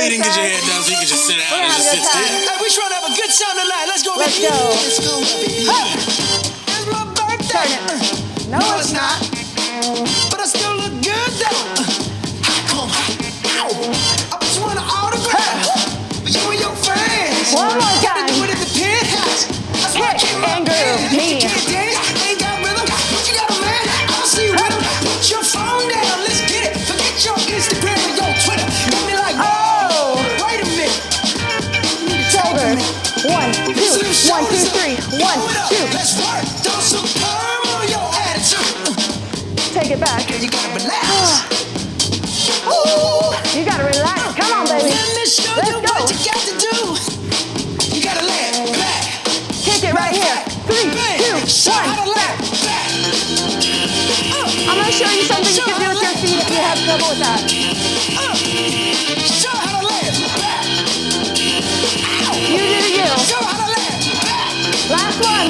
you didn't get your hair done, so you can just sit down and just sit still. Hey, we trying to have a good time tonight. Let's go, Let's baby. go. Let's go, baby. It's my birthday. Turn it. No, it's not. But I still look good, though. Come on. I just want an autograph. You and your friends. One more time. Do it in the penthouse. That's why I Hit came up and groove. here. Me. You can't dance, ain't got rhythm, but you got a man. I'll see you with him. Put your phone down, let's get it. Forget your Instagram and your Twitter. Got me like, Oh. wait a minute. Shoulders. 1, 2, 1, 2, 3. 1, 2. Let's work. Throw some PERM on your attitude. Take it back. You gotta relax. Ooh. You gotta relax. Come on, baby. Let me show Let's you go. what you got to do. You gotta lay it back. Kick it right here. 3, 2, Show how 1. to lay it back. I'm gonna show you something you can do with your feet if you have trouble with that. Show how to lay it back. You do to you. Show how to lay it back. Last one.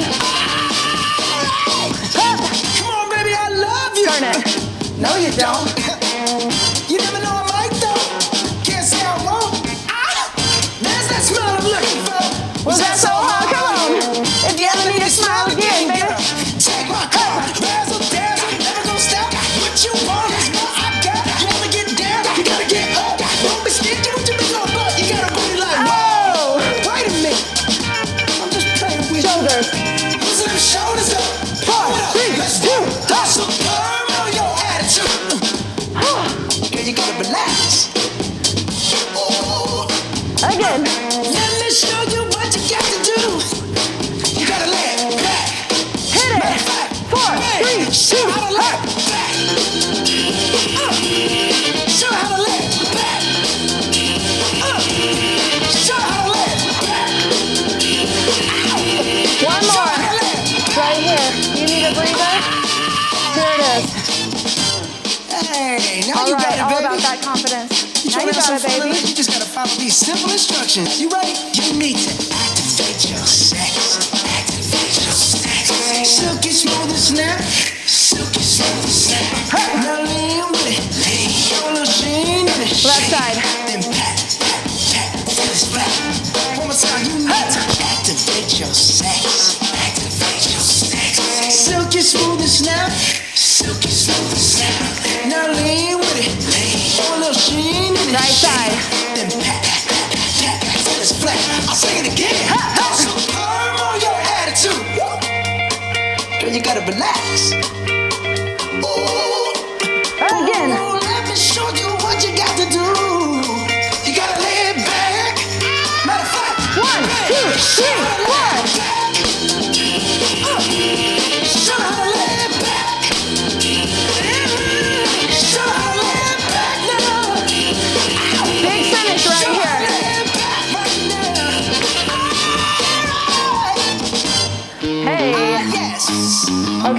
Up. Come on, baby, I love you. Turn it. No, you don't. You never know I might though. Can't say I won't. There's that smile I'm looking for. Was that so hard? Come on. If you ever need to smile again, baby. Take my car, razzle dazzle, never gonna stop. What you want is what I got. You wanna get down, you gotta get up. Don't be stingy with your big old butt. You gotta booty like Oh. wait a minute. I'm just playing with Shoulders. you. Loosen them shoulders up. 4, 3, 2. Throw some PERM on your attitude. Girl, you gotta relax. Again. Let me show you what you got to do. You gotta lay it back. Hit it. 4, 3, 2. Show how to lay it back. Show how to lay it back. Show how to lay it back. One Show more. how to lay it back. Right here. You need a breather? Here it is. Hey, now All you right, got it, all baby. about that confidence. You Now you tryna have got it, some fun baby. tonight? You just gotta follow these simple instructions. You ready? You need to activate your sex. Activate your sex. Silky smooth and snap. Silky smooth and snap. Now lean with it. Lean. Throw a little sheen in it. Left side. Then pat, pat, pat. Till it's flat. One more time. You need to activate your sex. Activate your sex. Silky smooth and snap. Silky smooth and snap. Now lean with it. Lean. Throw a little sheen in it. Right side. Then pat, pat, pat, pat, till it's flat. I'll say it again. Throw some PERM on your attitude. Girl, you gotta relax.